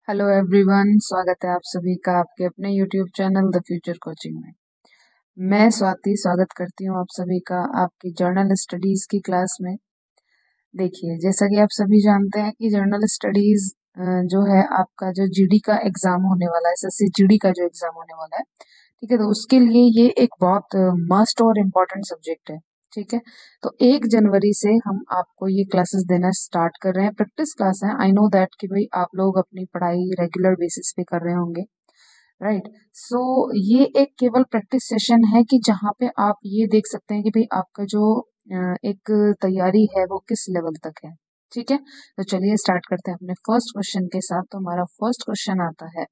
Hello everyone, स्वागत है आप सभी का आपके अपने YouTube channel the future coaching में। मैं स्वाति स्वागत करती हूँ आप सभी का आपकी जर्नल स्टडीज की क्लास में। देखिए, जैसा कि आप सभी जानते हैं कि जर्नल स्टडीज जो है आपका जो जीडी का एग्जाम होने वाला है, एसएससी जीडी का जो एग्जाम होने वाला है, ठीक है, तो उसके लिए ये एक बहुत मस्ट और इम्पोर्टेंट सब्जेक्ट है। ठीक है, तो 1 जनवरी से हम आपको ये क्लासेस देना स्टार्ट कर रहे हैं। प्रैक्टिस क्लास है। आई नो दैट कि भाई आप लोग अपनी पढ़ाई रेगुलर बेसिस पे कर रहे होंगे, राइट। सो ये एक केवल प्रैक्टिस सेशन है कि जहाँ पे आप ये देख सकते हैं कि भाई आपका जो एक तैयारी है वो किस लेवल तक है। ठीक है, तो चलिए स्टार्ट करते हैं अपने फर्स्ट क्वेश्चन के साथ। तो हमारा फर्स्ट क्वेश्चन आता है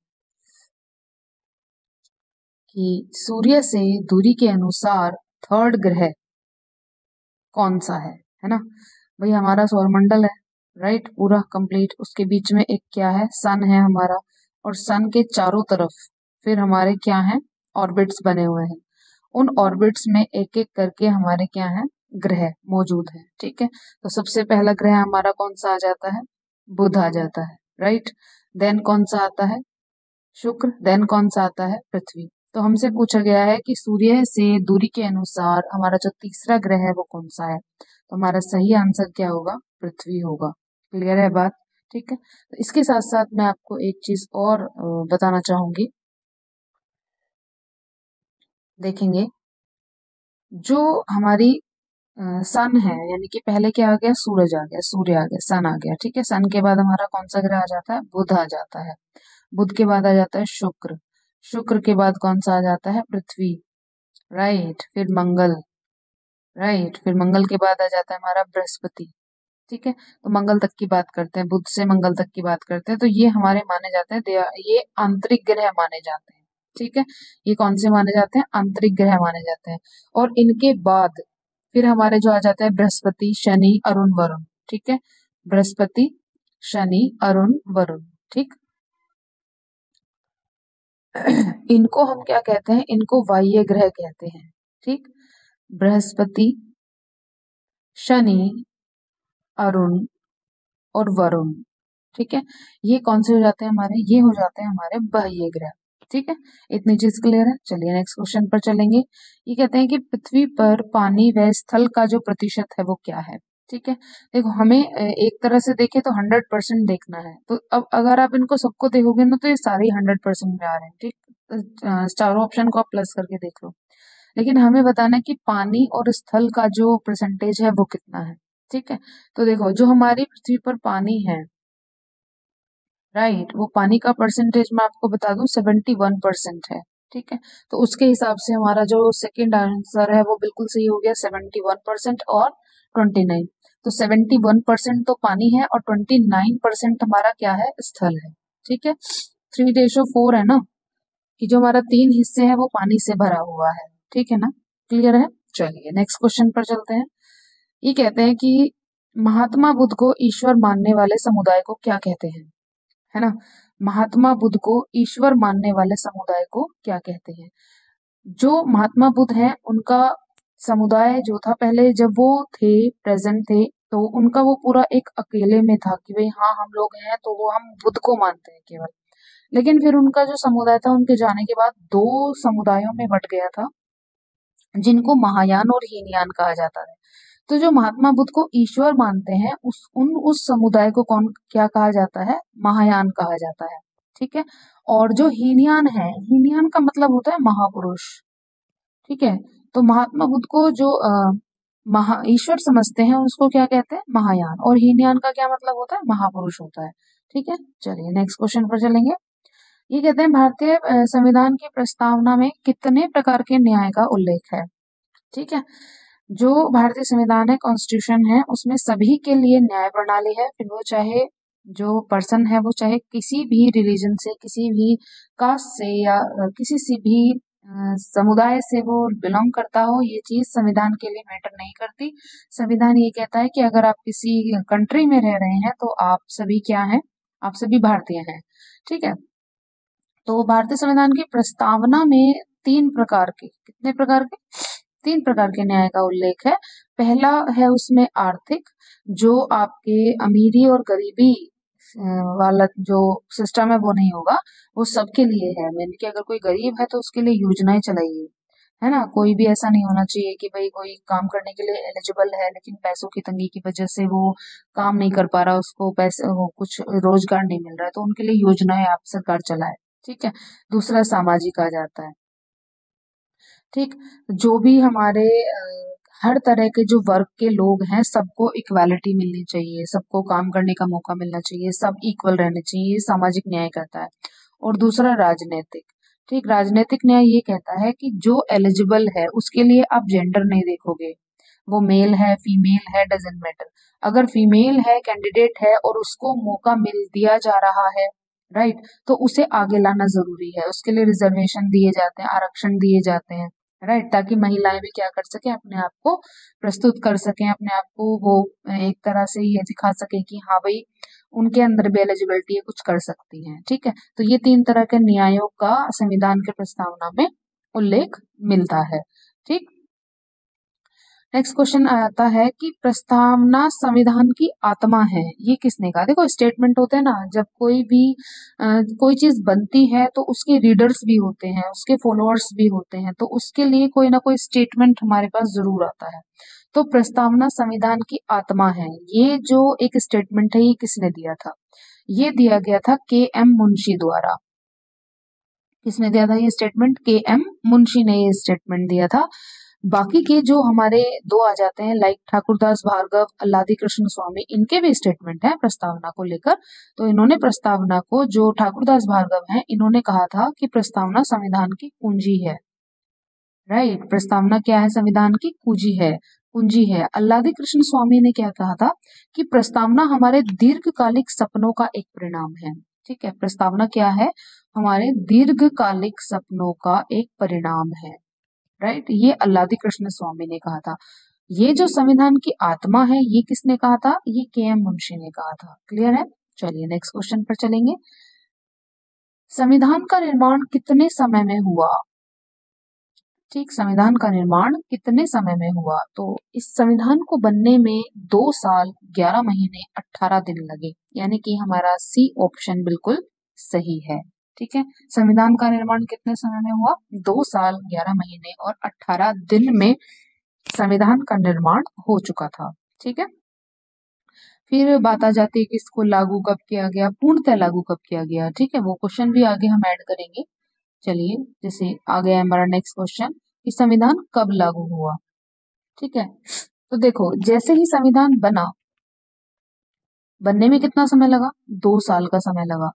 कि सूर्य से दूरी के अनुसार थर्ड ग्रह कौन सा है ना। भाई हमारा सौरमंडल है, राइट, पूरा कंप्लीट। उसके बीच में एक क्या है, सन है हमारा, और सन के चारों तरफ फिर हमारे क्या हैं, ऑर्बिट्स बने हुए हैं। उन ऑर्बिट्स में एक एक करके हमारे क्या है, ग्रह मौजूद है। ठीक है, तो सबसे पहला ग्रह हमारा कौन सा आ जाता है, बुध आ जाता है, राइट। देन कौन सा आता है, शुक्र। देन कौन सा आता है, पृथ्वी। तो हमसे पूछा गया है कि सूर्य से दूरी के अनुसार हमारा जो तीसरा ग्रह है वो कौन सा है। तो हमारा सही आंसर क्या होगा, पृथ्वी होगा। क्लियर है बात। ठीक है, तो इसके साथ साथ मैं आपको एक चीज और बताना चाहूंगी। देखेंगे जो हमारी सन है, यानी कि पहले क्या आ गया, सूरज आ गया, सूर्य आ गया, सन आ गया। ठीक है, सन के बाद हमारा कौन सा ग्रह आ जाता है, बुध आ जाता है। बुध के बाद आ जाता है शुक्र। शुक्र के बाद कौन सा आ जाता है, पृथ्वी, राइट। फिर मंगल, राइट। फिर मंगल के बाद आ जाता है हमारा बृहस्पति। ठीक है, तो मंगल तक की बात करते हैं, बुध से मंगल तक की बात करते हैं। तो ये हमारे माने जाते हैं, ये आंतरिक ग्रह माने जाते हैं। ठीक है, ये कौन से माने जाते हैं, आंतरिक ग्रह माने जाते हैं। और इनके बाद फिर हमारे जो आ जाता है बृहस्पति, शनि, अरुण, वरुण। ठीक है, बृहस्पति, शनि, अरुण, वरुण। ठीक इनको हम क्या कहते हैं, इनको बाह्य ग्रह कहते हैं। ठीक, बृहस्पति, शनि, अरुण और वरुण। ठीक है, ये कौन से हो जाते हैं हमारे, ये हो जाते हैं हमारे बाह्य ग्रह। ठीक है, इतनी चीज क्लियर है। चलिए नेक्स्ट क्वेश्चन पर चलेंगे। ये कहते हैं कि पृथ्वी पर पानी व स्थल का जो प्रतिशत है वो क्या है। ठीक है, देखो हमें एक तरह से देखे तो 100% देखना है। तो अब अगर आप इनको सबको देखोगे ना तो ये सारे 100% में आ रहे हैं। ठीक, चारों ऑप्शन को आप प्लस करके देख लो। लेकिन हमें बताना है कि पानी और स्थल का जो परसेंटेज है वो कितना है। ठीक है, तो देखो जो हमारी पृथ्वी पर पानी है, राइट, वो पानी का परसेंटेज मैं आपको बता दूं 71% है। ठीक है, तो उसके हिसाब से हमारा जो सेकंड आंसर है वो बिल्कुल सही हो गया, 71% और 29। तो 71% तो पानी है और 29% हमारा क्या है, स्थल है। ठीक है, 3:4 है ना, कि जो हमारा 3 हिस्से है वो पानी से भरा हुआ है। ठीक है ना, क्लियर है। चलिए नेक्स्ट क्वेश्चन पर चलते हैं। ये कहते हैं कि महात्मा बुद्ध को ईश्वर मानने वाले समुदाय को क्या कहते हैं, है ना। महात्मा बुद्ध को ईश्वर मानने वाले समुदाय को क्या कहते हैं। जो महात्मा बुद्ध हैं उनका समुदाय जो था पहले जब वो थे, प्रेजेंट थे, तो उनका वो पूरा एक अकेले में था कि भाई हाँ हम लोग हैं तो वो हम बुद्ध को मानते हैं केवल। लेकिन फिर उनका जो समुदाय था उनके जाने के बाद 2 समुदायों में बट गया था, जिनको महायान और हीनयान कहा जाता है। तो जो महात्मा बुद्ध को ईश्वर मानते हैं उस समुदाय को कौन क्या कहा जाता है, महायान कहा जाता है। ठीक है, और जो हीनयान है, हीनयान का मतलब होता है महापुरुष। ठीक है, तो महात्मा बुद्ध को जो महा ईश्वर समझते हैं उसको क्या कहते हैं, महायान। और हीनयान का क्या मतलब होता है, महापुरुष होता है। ठीक है, चलिए नेक्स्ट क्वेश्चन पर चलेंगे। ये कहते हैं भारतीय संविधान की प्रस्तावना में कितने प्रकार के न्याय का उल्लेख है। ठीक है, जो भारतीय संविधान है, कॉन्स्टिट्यूशन है, उसमें सभी के लिए न्याय प्रणाली है। फिर वो चाहे जो पर्सन है वो चाहे किसी भी रिलीजन से, किसी भी कास्ट से या किसी से भी समुदाय से वो बिलोंग करता हो, ये चीज संविधान के लिए मैटर नहीं करती। संविधान ये कहता है कि अगर आप किसी कंट्री में रह रहे हैं तो आप सभी क्या हैं, आप सभी भारतीय हैं। ठीक है, तो भारतीय संविधान की प्रस्तावना में 3 प्रकार के, कितने प्रकार के, 3 प्रकार के न्याय का उल्लेख है। पहला है उसमें आर्थिक, जो आपके अमीरी और गरीबी वाला जो सिस्टम है वो नहीं होगा, वो सबके लिए है। मैंने कि अगर कोई गरीब है तो उसके लिए योजनाएं चलाइए, है ना। कोई भी ऐसा नहीं होना चाहिए कि भाई कोई काम करने के लिए एलिजिबल है लेकिन पैसों की तंगी की वजह से वो काम नहीं कर पा रहा, उसको पैसे वो कुछ रोजगार नहीं मिल रहा है, तो उनके लिए योजनाएं आप सरकार चलाए, ठीक है। दूसरा सामाजिक आ जाता है, ठीक। जो भी हमारे हर तरह के जो वर्ग के लोग हैं सबको इक्वालिटी मिलनी चाहिए, सबको काम करने का मौका मिलना चाहिए, सब इक्वल रहने चाहिए, ये सामाजिक न्याय कहता है। और दूसरा राजनीतिक, ठीक। राजनीतिक न्याय ये कहता है कि जो एलिजिबल है उसके लिए आप जेंडर नहीं देखोगे, वो मेल है फीमेल है डजेंट मैटर। अगर फीमेल है कैंडिडेट है और उसको मौका मिल दिया जा रहा है, राइट, तो उसे आगे लाना जरूरी है, उसके लिए रिजर्वेशन दिए जाते हैं, आरक्षण दिए जाते हैं, राइट, ताकि महिलाएं भी क्या कर सके, अपने आप को प्रस्तुत कर सकें, अपने आप को वो एक तरह से ये दिखा सके कि हाँ भाई उनके अंदर भी एलिजिबिलिटी है, कुछ कर सकती हैं, ठीक है। तो ये 3 तरह के न्यायों का संविधान के प्रस्तावना में उल्लेख मिलता है, ठीक। नेक्स्ट क्वेश्चन आता है कि प्रस्तावना संविधान की आत्मा है, ये किसने कहा। देखो स्टेटमेंट होते हैं ना, जब कोई भी कोई चीज बनती है तो उसके रीडर्स भी होते हैं, उसके फॉलोअर्स भी होते हैं, तो उसके लिए कोई ना कोई स्टेटमेंट हमारे पास जरूर आता है। तो प्रस्तावना संविधान की आत्मा है, ये जो एक स्टेटमेंट है ये किसने दिया था, ये दिया गया था के.एम. मुंशी द्वारा। किसने दिया था ये स्टेटमेंट, के.एम. मुंशी ने ये स्टेटमेंट दिया था। बाकी के जो हमारे दो आ जाते हैं लाइक ठाकुरदास भार्गव, अल्लादी कृष्ण स्वामी, इनके भी स्टेटमेंट है प्रस्तावना को लेकर। तो इन्होंने प्रस्तावना को, जो ठाकुरदास भार्गव हैं, इन्होंने कहा था कि प्रस्तावना संविधान की कुंजी है, राइट। प्रस्तावना क्या है, संविधान की कुंजी है। अल्लादी कृष्ण स्वामी ने क्या कहा था कि प्रस्तावना हमारे दीर्घकालिक सपनों का एक परिणाम है, ठीक है। प्रस्तावना क्या है, हमारे दीर्घकालिक सपनों का एक परिणाम है, राइट। ये अल्लादी कृष्ण स्वामी ने कहा था। ये जो संविधान की आत्मा है ये किसने कहा था, ये के.एम. मुंशी ने कहा था। क्लियर है। चलिए नेक्स्ट क्वेश्चन पर चलेंगे। संविधान का निर्माण कितने समय में हुआ, ठीक। संविधान का निर्माण कितने समय में हुआ, तो इस संविधान को बनने में 2 साल 11 महीने 18 दिन लगे, यानी कि हमारा सी ऑप्शन बिल्कुल सही है, ठीक है। संविधान का निर्माण कितने समय में हुआ, 2 साल 11 महीने और 18 दिन में संविधान का निर्माण हो चुका था, ठीक है। फिर बात आ जाती है कि इसको लागू कब किया गया, पूर्णतः लागू कब किया गया, ठीक है। वो क्वेश्चन भी आगे हम ऐड करेंगे। चलिए, जैसे आ गया हमारा नेक्स्ट क्वेश्चन कि संविधान कब लागू हुआ, ठीक है। तो देखो जैसे ही संविधान बनने में कितना समय लगा, 2 साल का समय लगा।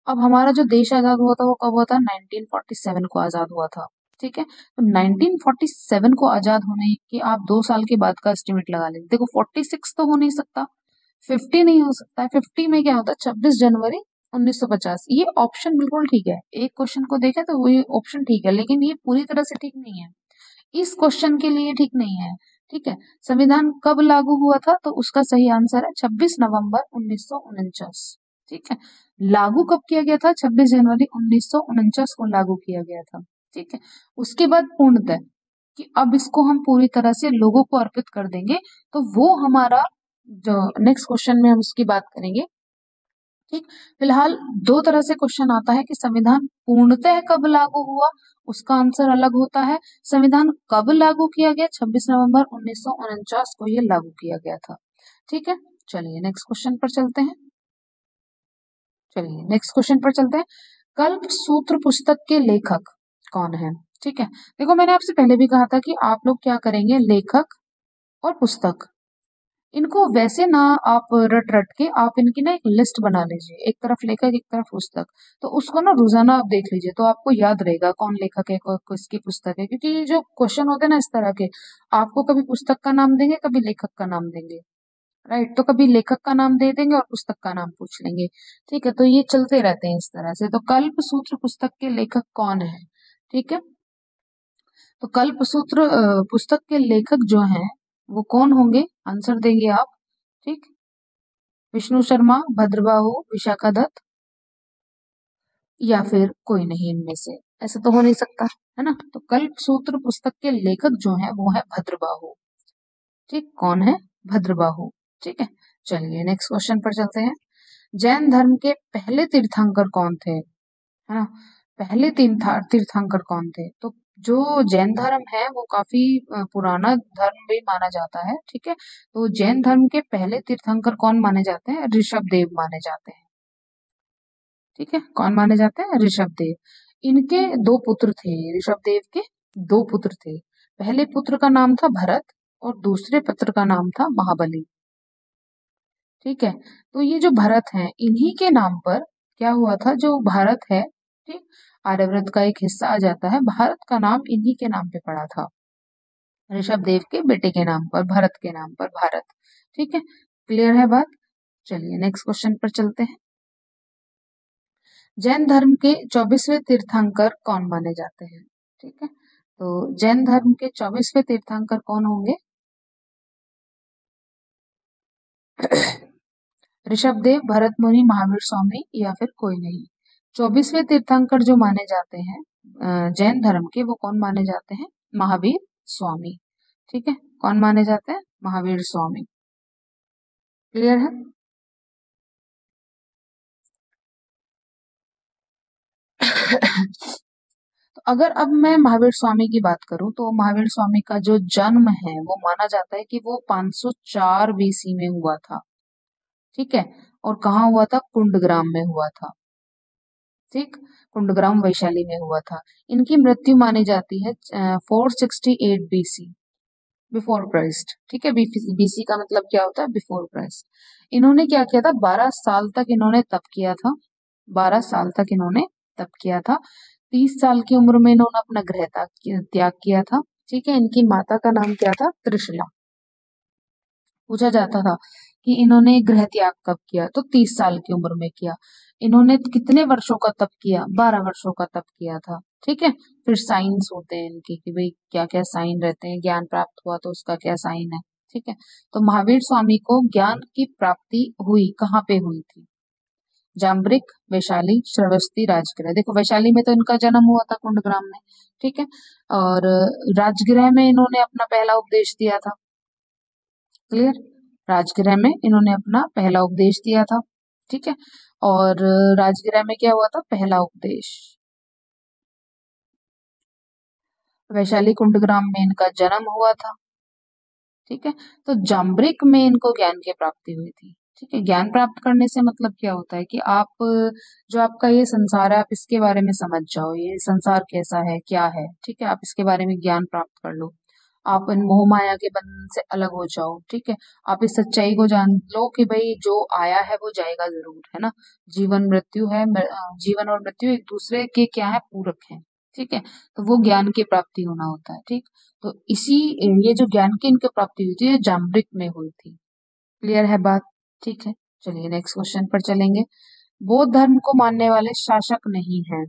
अब हमारा जो देश आजाद हुआ था वो कब हुआ था, 1947 को आजाद हुआ था, ठीक है। तो 1947 को आजाद होने के आप 2 साल के बाद का एस्टिमेट लगा लेंगे। देखो 46 तो हो नहीं सकता, 50 नहीं हो सकता है, 50 में क्या होता है, 26 जनवरी 1950। ये ऑप्शन बिल्कुल ठीक है, एक क्वेश्चन को देखें तो वो ऑप्शन ठीक है, लेकिन ये पूरी तरह से ठीक नहीं है, इस क्वेश्चन के लिए ठीक नहीं है, ठीक है। संविधान कब लागू हुआ था, तो उसका सही आंसर है 26 नवंबर 1949, ठीक है। लागू कब किया गया था, 26 जनवरी 1949 को लागू किया गया था, ठीक है। उसके बाद पूर्णतः कि अब इसको हम पूरी तरह से लोगों को अर्पित कर देंगे, तो वो हमारा जो नेक्स्ट क्वेश्चन में हम उसकी बात करेंगे, ठीक। फिलहाल 2 तरह से क्वेश्चन आता है कि संविधान पूर्णतः कब लागू हुआ, उसका आंसर अलग होता है। संविधान कब लागू किया गया, 26 नवंबर 1949 को ये लागू किया गया था, ठीक है। चलिए नेक्स्ट क्वेश्चन पर चलते हैं। कल्प सूत्र पुस्तक के लेखक कौन है, ठीक है। देखो मैंने आपसे पहले भी कहा था कि आप लोग क्या करेंगे, लेखक और पुस्तक, इनको वैसे ना आप रट रट के आप इनकी ना एक लिस्ट बना लीजिए, एक तरफ लेखक एक तरफ पुस्तक, तो उसको ना रोजाना आप देख लीजिए, तो आपको याद रहेगा कौन लेखक है किसकी पुस्तक है। क्योंकि ये जो क्वेश्चन होते हैं ना इस तरह के, आपको कभी पुस्तक का नाम देंगे कभी लेखक का नाम देंगे, राइट। तो कभी लेखक का नाम दे देंगे और पुस्तक का नाम पूछ लेंगे, ठीक है। तो ये चलते रहते हैं इस तरह से। तो कल्प सूत्र पुस्तक के लेखक कौन है, ठीक है। तो कल्प सूत्र पुस्तक के लेखक जो हैं वो कौन होंगे, आंसर देंगे आप, ठीक। विष्णु शर्मा, भद्रबाहु, विशाखा दत्त, या फिर कोई नहीं इनमें से, ऐसा तो हो नहीं सकता, है ना। तो कल्प सूत्र पुस्तक के लेखक जो है वो है भद्रबाहु, ठीक। कौन है, भद्रबाहु, ठीक है। चलिए नेक्स्ट क्वेश्चन पर चलते हैं। जैन धर्म के पहले तीर्थंकर कौन थे, है ना, पहले तीर्थंकर कौन थे? तो जो जैन धर्म है वो काफी पुराना धर्म भी माना जाता है, ठीक है। तो जैन धर्म के पहले तीर्थंकर कौन माने जाते हैं? ऋषभ देव माने जाते हैं, ठीक है। कौन माने जाते हैं? ऋषभ देव। इनके दो पुत्र थे, ऋषभ देव के दो पुत्र थे। पहले पुत्र का नाम था भरत और दूसरे पुत्र का नाम था महाबली, ठीक है। तो ये जो भरत हैं, इन्हीं के नाम पर क्या हुआ था, जो भारत है, ठीक, आर्यव्रत का एक हिस्सा आ जाता है, भारत का नाम इन्हीं के नाम पे पड़ा था, ऋषभ देव के बेटे के नाम पर, भरत के नाम पर भारत, ठीक है। क्लियर है बात? चलिए नेक्स्ट क्वेश्चन पर चलते हैं। जैन धर्म के 24वें तीर्थंकर कौन माने जाते हैं, ठीक है। तो जैन धर्म के 24वें तीर्थंकर कौन होंगे? ऋषभ देव, भरत मुनि, महावीर स्वामी या फिर कोई नहीं। 24वें तीर्थंकर जो माने जाते हैं जैन धर्म के, वो कौन माने जाते हैं? महावीर स्वामी, ठीक है। कौन माने जाते हैं? महावीर स्वामी। क्लियर है? तो अगर अब मैं महावीर स्वामी की बात करूं, तो महावीर स्वामी का जो जन्म है वो माना जाता है कि वो 504 बीसी में हुआ था, ठीक है। और कहाँ हुआ था? कुंडग्राम में हुआ था, ठीक। कुंडग्राम वैशाली में हुआ था। इनकी मृत्यु मानी जाती है 468 बीसी, बिफोर क्राइस्ट, ठीक है। बीसी का मतलब क्या होता है? Before Christ. इन्होंने क्या किया था? 12 साल तक इन्होंने तप किया था, 12 साल तक इन्होंने तप किया था। 30 साल की उम्र में इन्होंने अपना गृह त्याग किया था, ठीक है। इनकी माता का नाम क्या था? त्रिशला। पूछा जाता था कि इन्होंने गृह त्याग कब किया, तो 30 साल की उम्र में किया। इन्होंने कितने वर्षों का तप किया? 12 वर्षों का तप किया था, ठीक है। फिर साइंस होते हैं इनके कि भाई क्या क्या साइन रहते हैं, ज्ञान प्राप्त हुआ तो उसका क्या साइन है, ठीक है। तो महावीर स्वामी को ज्ञान की प्राप्ति हुई, कहाँ पे हुई थी? जाम्बरिक, वैशाली, श्रावस्ती, राजगृह। देखो वैशाली में तो इनका जन्म हुआ था, कुंडग्राम में, ठीक है। और राजगृह में इन्होंने अपना पहला उपदेश दिया था। क्लियर? राजगृह में इन्होंने अपना पहला उपदेश दिया था, ठीक है। और राजगृह में क्या हुआ था? पहला उपदेश। वैशाली कुंडग्राम में इनका जन्म हुआ था, ठीक है। तो जाम्बरिक में इनको ज्ञान की प्राप्ति हुई थी, ठीक है। ज्ञान प्राप्त करने से मतलब क्या होता है कि आप जो आपका ये संसार है, आप इसके बारे में समझ जाओ, ये संसार कैसा है, क्या है, ठीक है। आप इसके बारे में ज्ञान प्राप्त कर लो, आप इन मोह माया के बंधन से अलग हो जाओ, ठीक है। आप इस सच्चाई को जान लो कि भाई जो आया है वो जाएगा जरूर, है ना। जीवन मृत्यु है, जीवन और मृत्यु एक दूसरे के क्या है? पूरक है, ठीक है। तो वो ज्ञान की प्राप्ति होना होता है, ठीक। तो इसी ये जो ज्ञान की इनकी प्राप्ति हुई थी, ये जाम्बरिक में हुई थी। क्लियर है बात? ठीक है। चलिए नेक्स्ट क्वेश्चन पर चलेंगे। बौद्ध धर्म को मानने वाले शासक नहीं हैं,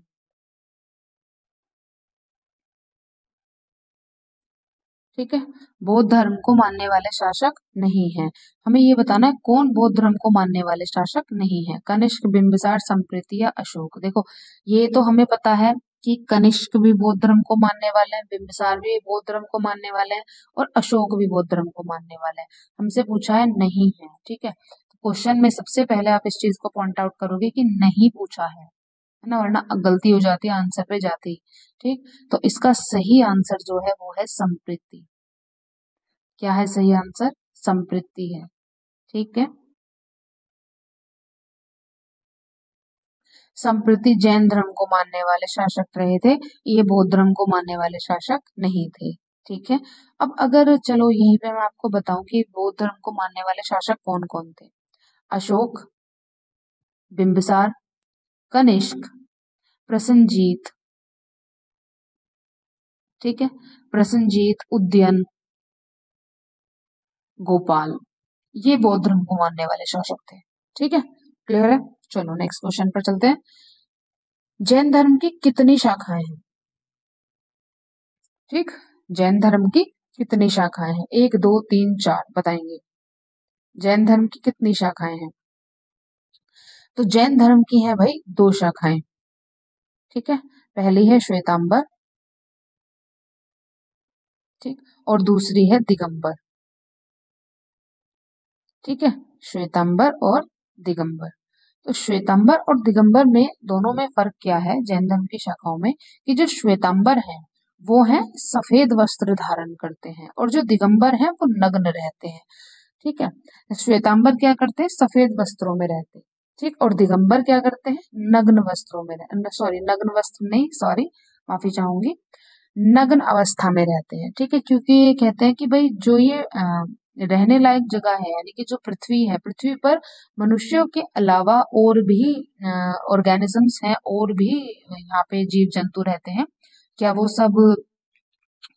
ठीक है। बौद्ध धर्म को मानने वाले शासक नहीं हैं। हमें ये बताना है कौन बौद्ध धर्म को मानने वाले शासक नहीं है। कनिष्क, बिंबिसार, संप्रीति या अशोक। देखो ये तो हमें पता है कि कनिष्क भी बौद्ध धर्म को मानने वाले हैं, बिंबिसार भी बौद्ध धर्म को मानने वाले हैं और अशोक भी बौद्ध धर्म को मानने वाले हैं। हमसे पूछा है नहीं है, ठीक है। तो क्वेश्चन में सबसे पहले आप इस चीज को पॉइंट आउट करोगे कि नहीं पूछा है ना, वरना गलती हो जाती है आंसर पे जाती, ठीक। तो इसका सही आंसर जो है वो है संप्रीति। क्या है सही आंसर? संप्रीति है, ठीक है। संप्रीति जैन धर्म को मानने वाले शासक रहे थे, ये बौद्ध धर्म को मानने वाले शासक नहीं थे, ठीक है। अब अगर चलो यहीं पे मैं आपको बताऊं कि बौद्ध धर्म को मानने वाले शासक कौन कौन थे। अशोक, बिंबिसार, कनिष्क, प्रसन्नजीत, ठीक है, प्रसन्नजीत, उदयन, गोपाल, ये बौद्ध धर्म को मानने वाले शासक थे, ठीक है। क्लियर है? चलो नेक्स्ट क्वेश्चन पर चलते हैं। जैन धर्म की कितनी शाखाएं हैं, ठीक। जैन धर्म की कितनी शाखाएं हैं? एक, दो, तीन, चार बताएंगे। जैन धर्म की कितनी शाखाएं हैं? तो जैन धर्म की है भाई दो शाखाएं, ठीक है। पहली है श्वेतांबर, ठीक, और दूसरी है दिगंबर, ठीक है। श्वेतांबर और दिगंबर। तो श्वेतांबर और दिगंबर में दोनों में फर्क क्या है जैन धर्म की शाखाओं में, कि जो श्वेतांबर हैं वो हैं सफेद वस्त्र धारण करते हैं और जो दिगंबर हैं वो नग्न रहते हैं। ठीक है, श्वेतांबर क्या करते हैं, सफेद वस्त्रों में रहते हैं, ठीक, और दिगंबर क्या करते हैं, नग्न वस्त्रों में, सॉरी नग्न वस्त्र नहीं, सॉरी माफी चाहूंगी, नग्न अवस्था में रहते हैं। ठीक है, क्योंकि ये कहते हैं कि भाई जो ये रहने लायक जगह है, यानी कि जो पृथ्वी है, पृथ्वी पर मनुष्यों के अलावा और भी ऑर्गेनिजम्स हैं, और भी यहाँ पे जीव जंतु रहते हैं, क्या वो सब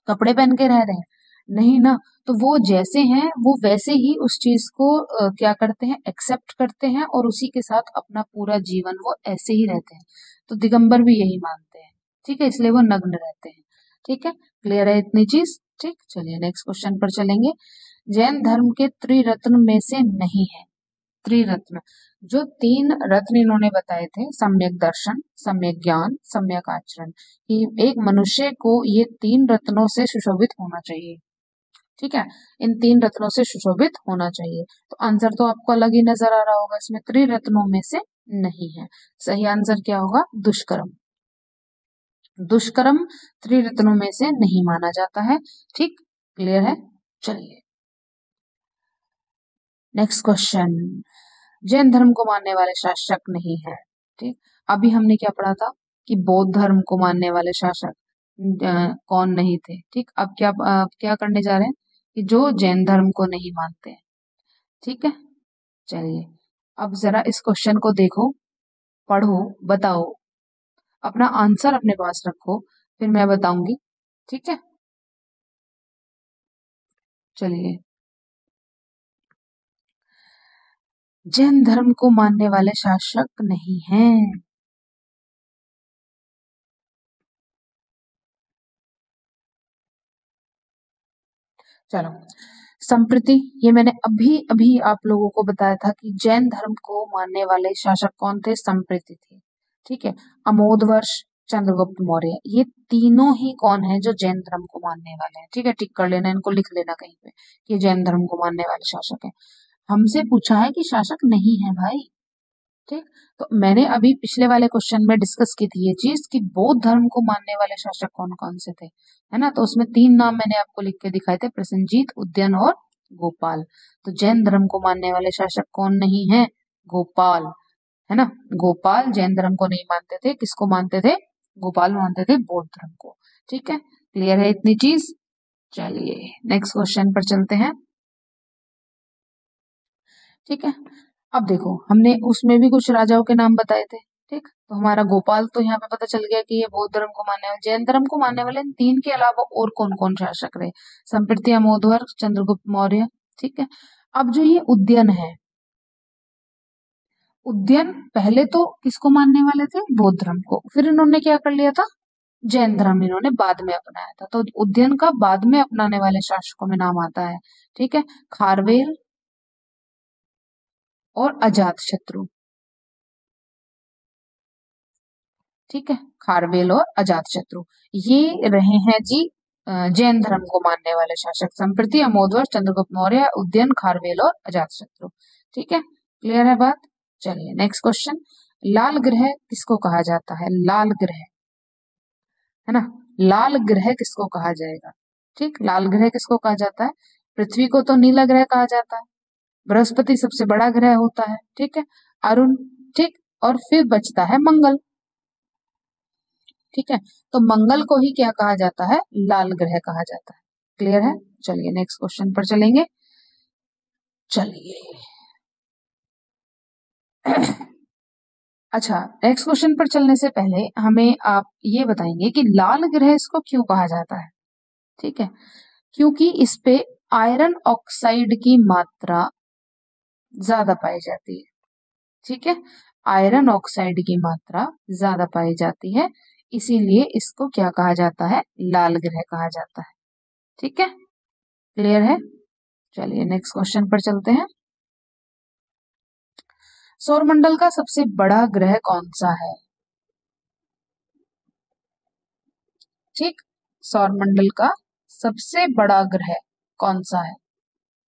कपड़े पहन के रह रहे हैं, नहीं ना। तो वो जैसे हैं वो वैसे ही उस चीज को क्या करते हैं, एक्सेप्ट करते हैं और उसी के साथ अपना पूरा जीवन वो ऐसे ही रहते हैं। तो दिगंबर भी यही मानते हैं। ठीक है, इसलिए वो नग्न रहते हैं। ठीक है, क्लियर है इतनी चीज। ठीक, चलिए नेक्स्ट क्वेश्चन पर चलेंगे। जैन धर्म के त्रिरत्न में से नहीं है। त्रिरत्न, जो 3 रत्न इन्होंने बताए थे, सम्यक दर्शन, सम्यक ज्ञान, सम्यक आचरण, कि एक मनुष्य को ये 3 रत्नों से सुशोभित होना चाहिए। ठीक है, इन 3 रत्नों से सुशोभित होना चाहिए। तो आंसर तो आपको अलग ही नजर आ रहा होगा, इसमें त्रिरत्नों में से नहीं है। सही आंसर क्या होगा, दुष्कर्म। दुष्कर्म त्रिरत्नों में से नहीं माना जाता है। ठीक, क्लियर है। चलिए नेक्स्ट क्वेश्चन। जैन धर्म को मानने वाले शासक नहीं है। ठीक, अभी हमने क्या पढ़ा था कि बौद्ध धर्म को मानने वाले शासक कौन नहीं थे। ठीक, अब क्या करने जा रहे हैं कि जो जैन धर्म को नहीं मानते हैं। ठीक है, चलिए अब जरा इस क्वेश्चन को देखो, पढ़ो, बताओ, अपना आंसर अपने पास रखो, फिर मैं बताऊंगी। ठीक है, चलिए। जैन धर्म को मानने वाले शासक नहीं हैं। चलो, संप्रति, ये मैंने अभी अभी आप लोगों को बताया था कि जैन धर्म को मानने वाले शासक कौन थे, संप्रति थे। ठीक है, अमोधवर्ष, चंद्रगुप्त मौर्य, ये तीनों ही कौन है, जो जैन धर्म को मानने वाले हैं। ठीक है, टिक कर लेना, इनको लिख लेना कहीं पे कि जैन धर्म को मानने वाले शासक है। हमसे पूछा है कि शासक नहीं है भाई। ठीक, तो मैंने अभी पिछले वाले क्वेश्चन में डिस्कस की थी ये चीज कि बौद्ध धर्म को मानने वाले शासक कौन कौन से थे, है ना। तो उसमें 3 नाम मैंने आपको लिख के दिखाए थे, प्रसेनजीत, उदयन और गोपाल। तो जैन धर्म को मानने वाले शासक कौन नहीं है, गोपाल, है ना। गोपाल जैन धर्म को नहीं मानते थे, किसको मानते थे, गोपाल मानते थे बौद्ध धर्म को। ठीक है, क्लियर है इतनी चीज। चलिए नेक्स्ट क्वेश्चन पर चलते हैं। ठीक है, अब देखो हमने उसमें भी कुछ राजाओं के नाम बताए थे। ठीक, तो हमारा गोपाल तो यहाँ पे पता चल गया कि ये बौद्ध धर्म को मानने वाले, जैन धर्म को मानने वाले इन 3 के अलावा और कौन कौन शासक रहे, संप्रति, अमोधवर्ष, चंद्रगुप्त मौर्य। ठीक है, अब जो ये उद्यन है, उद्यन पहले तो किसको मानने वाले थे, बौद्ध धर्म को, फिर इन्होंने क्या कर लिया था, जैन धर्म इन्होंने बाद में अपनाया था। तो उद्यन का बाद में अपनाने वाले शासकों में नाम आता है। ठीक है, खारवेल और अजात शत्रु। ठीक है, खारवेल और अजात शत्रु, ये रहे हैं जी जैन धर्म को मानने वाले शासक, संप्रति, अमोधवर्ष, चंद्रगुप्त मौर्य, उद्यन, खारवेल और अजात शत्रु। ठीक है, क्लियर है बात। चलिए नेक्स्ट क्वेश्चन। लाल ग्रह किसको कहा जाता है, लाल ग्रह, है ना, लाल ग्रह किसको कहा जाएगा। ठीक, लाल ग्रह किसको कहा जाता है, पृथ्वी को तो नीला ग्रह कहा जाता है, बृहस्पति सबसे बड़ा ग्रह होता है। ठीक है, अरुण, ठीक, और फिर बचता है मंगल। ठीक है, तो मंगल को ही क्या कहा जाता है, लाल ग्रह कहा जाता है। क्लियर है। चलिए नेक्स्ट क्वेश्चन पर चलेंगे। चलिए अच्छा, नेक्स्ट क्वेश्चन पर चलने से पहले हमें आप ये बताएंगे कि लाल ग्रह इसको क्यों कहा जाता है। ठीक है, क्योंकि इस पे आयरन ऑक्साइड की मात्रा ज्यादा पाई जाती है। ठीक है, आयरन ऑक्साइड की मात्रा ज्यादा पाई जाती है, इसीलिए इसको क्या कहा जाता है, लाल ग्रह कहा जाता है। ठीक है, क्लियर है। चलिए नेक्स्ट क्वेश्चन पर चलते हैं। सौरमंडल का सबसे बड़ा ग्रह कौन सा है। ठीक, सौरमंडल का सबसे बड़ा ग्रह कौन सा है।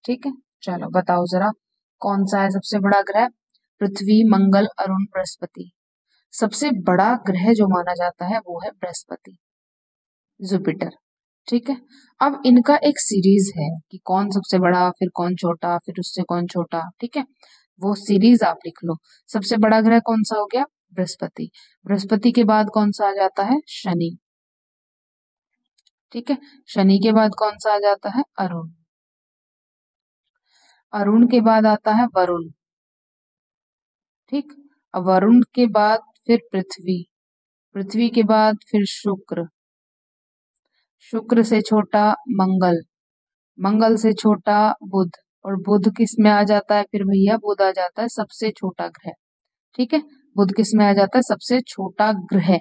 ठीक है, चलो बताओ जरा, कौन सा है सबसे बड़ा ग्रह, पृथ्वी, मंगल, अरुण, बृहस्पति। सबसे बड़ा ग्रह जो माना जाता है वो है बृहस्पति, जुपिटर। ठीक है, अब इनका एक सीरीज है कि कौन सबसे बड़ा, फिर कौन छोटा, फिर उससे कौन छोटा। ठीक है, वो सीरीज आप लिख लो। सबसे बड़ा ग्रह कौन सा हो गया? बृहस्पति। बृहस्पति के बाद कौन सा आ जाता है? शनि। ठीक है, शनि के बाद कौन सा आ जाता है? अरुण। अरुण के बाद आता है वरुण। ठीक, अब वरुण के बाद फिर पृथ्वी, पृथ्वी के बाद फिर शुक्र, शुक्र से छोटा मंगल, मंगल से छोटा बुध, और बुध किस में आ जाता है? फिर भैया बुध आ जाता है सबसे छोटा ग्रह। ठीक है, बुध किस में आ जाता है? सबसे छोटा ग्रह।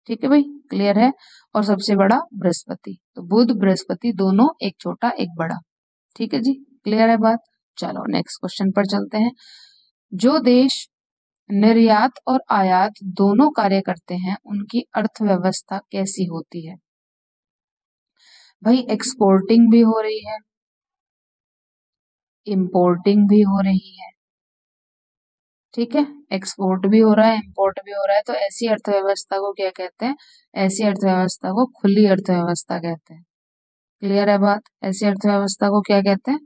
ठीक है भाई, क्लियर है। और सबसे बड़ा बृहस्पति। तो बुध बृहस्पति दोनों, एक छोटा एक बड़ा। ठीक है जी, क्लियर है बात। चलो नेक्स्ट क्वेश्चन पर चलते हैं। जो देश निर्यात और आयात दोनों कार्य करते हैं उनकी अर्थव्यवस्था कैसी होती है? भाई एक्सपोर्टिंग भी हो रही है, इंपोर्टिंग भी हो रही है। ठीक है, एक्सपोर्ट भी हो रहा है, इंपोर्ट भी हो रहा है। तो ऐसी अर्थव्यवस्था को क्या कहते हैं? ऐसी अर्थव्यवस्था को खुली अर्थव्यवस्था कहते हैं। क्लियर है बात। ऐसी अर्थव्यवस्था को क्या कहते हैं?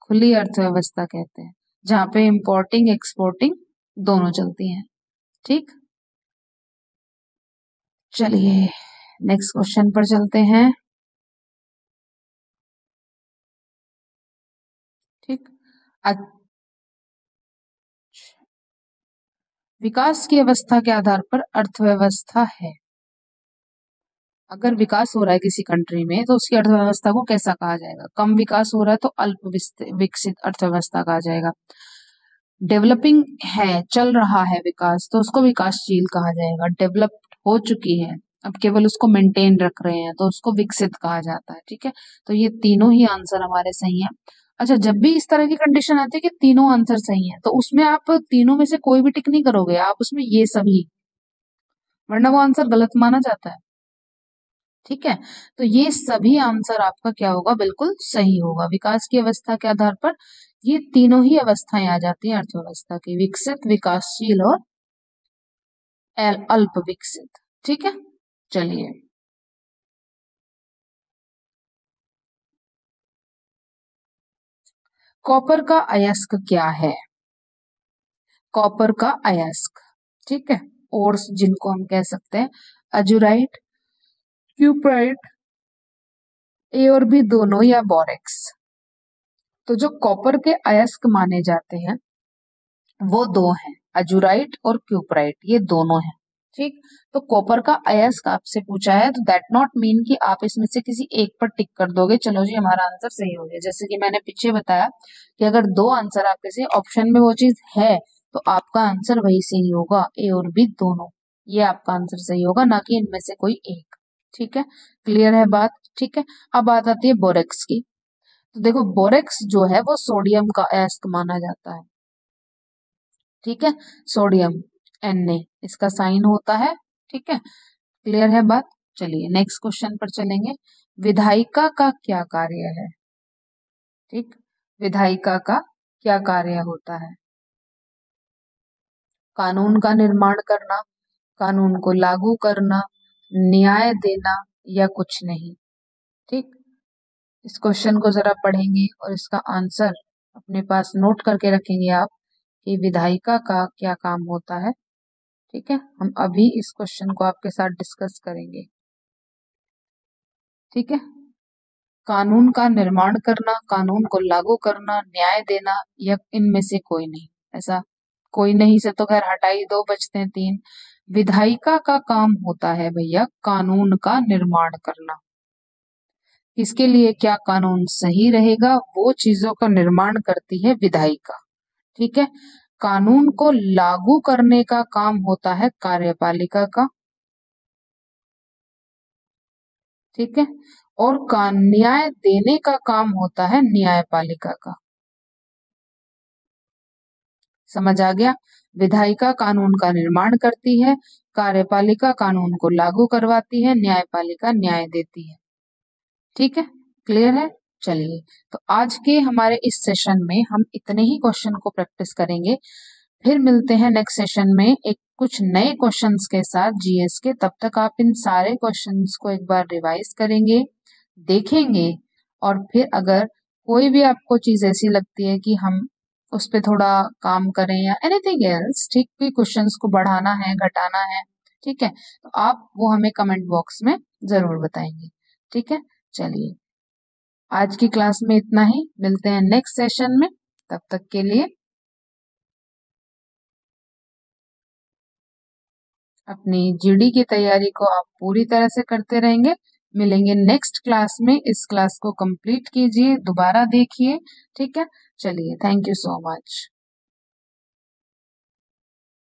खुली अर्थव्यवस्था कहते हैं, जहां पे इंपोर्टिंग एक्सपोर्टिंग दोनों चलती हैं। ठीक, चलिए नेक्स्ट क्वेश्चन पर चलते हैं। ठीक, विकास की अवस्था के आधार पर अर्थव्यवस्था है। अगर विकास हो रहा है किसी कंट्री में तो उसकी अर्थव्यवस्था को कैसा कहा जाएगा? कम विकास हो रहा है तो अल्प विकसित अर्थव्यवस्था कहा जाएगा। डेवलपिंग है, चल रहा है विकास, तो उसको विकासशील कहा जाएगा। डेवलप्ड हो चुकी है, अब केवल उसको मेंटेन रख रहे हैं, तो उसको विकसित कहा जाता है। ठीक है, तो ये तीनों ही आंसर हमारे सही है। अच्छा, जब भी इस तरह की कंडीशन आती है कि तीनों आंसर सही है, तो उसमें आप तीनों में से कोई भी टिक नहीं करोगे, आप उसमें ये सभी, वरना वो आंसर गलत माना जाता है। ठीक है, तो ये सभी आंसर आपका क्या होगा? बिल्कुल सही होगा। विकास की अवस्था के आधार पर ये तीनों ही अवस्थाएं आ जाती हैं अर्थव्यवस्था की, विकसित, विकासशील और अल्प विकसित। ठीक है, चलिए कॉपर का अयस्क क्या है? कॉपर का अयस्क, ठीक है, और जिनको हम कह सकते हैं अजुराइट, क्यूपराइट, ए और बी दोनों, या बोरेक्स। तो जो कॉपर के अयस्क माने जाते हैं वो दो हैं, अजुराइट और क्यूपराइट, ये दोनों हैं। ठीक, तो कॉपर का अयस्क आपसे पूछा है, तो दैट नॉट मीन कि आप इसमें से किसी एक पर टिक कर दोगे, चलो जी हमारा आंसर सही हो गया। जैसे कि मैंने पीछे बताया कि अगर दो आंसर आपके से ऑप्शन में वो चीज है तो आपका आंसर वही सही होगा, ए और बी दोनों, ये आपका आंसर सही होगा, ना कि इनमें से कोई एक। ठीक है, क्लियर है बात। ठीक है, अब बात आती है बोरेक्स की। तो देखो बोरेक्स जो है वो सोडियम का अयस्क माना जाता है। ठीक है, सोडियम Na इसका साइन होता है। ठीक है, क्लियर है बात। चलिए नेक्स्ट क्वेश्चन पर चलेंगे। विधायिका का क्या कार्य है? ठीक, विधायिका का क्या कार्य होता है? कानून का निर्माण करना, कानून को लागू करना, न्याय देना, या कुछ नहीं। ठीक, इस क्वेश्चन को जरा पढ़ेंगे और इसका आंसर अपने पास नोट करके रखेंगे आप कि विधायिका का क्या काम होता है। ठीक है, हम अभी इस क्वेश्चन को आपके साथ डिस्कस करेंगे। ठीक है, कानून का निर्माण करना, कानून को लागू करना, न्याय देना, या इनमें से कोई नहीं। ऐसा कोई नहीं से तो खैर हटा ही दो, बचते हैं तीन। विधायिका का काम होता है भैया कानून का निर्माण करना। इसके लिए क्या कानून सही रहेगा वो चीजों का निर्माण करती है विधायिका। ठीक है, कानून को लागू करने का काम होता है कार्यपालिका का। ठीक है, और न्याय देने का काम होता है न्यायपालिका का। समझ आ गया? विधायिका कानून का निर्माण करती है, कार्यपालिका कानून को लागू करवाती है, न्यायपालिका न्याय देती है। ठीक है, क्लियर है। चलिए, तो आज के हमारे इस सेशन में हम इतने ही क्वेश्चन को प्रैक्टिस करेंगे। फिर मिलते हैं नेक्स्ट सेशन में एक कुछ नए क्वेश्चंस के साथ जीएस के। तब तक आप इन सारे क्वेश्चंस को एक बार रिवाइज करेंगे, देखेंगे, और फिर अगर कोई भी आपको चीज ऐसी लगती है कि हम उस पर थोड़ा काम करें या एनीथिंग एल्स, ठीक, कोई क्वेश्चंस को बढ़ाना है, घटाना है, ठीक है, तो आप वो हमें कमेंट बॉक्स में जरूर बताएंगे। ठीक है, चलिए आज की क्लास में इतना ही, मिलते हैं नेक्स्ट सेशन में। तब तक के लिए अपनी जीडी की तैयारी को आप पूरी तरह से करते रहेंगे। मिलेंगे नेक्स्ट क्लास में, इस क्लास को कंप्लीट कीजिए, दोबारा देखिए। ठीक है, चलिए, थैंक यू सो मच।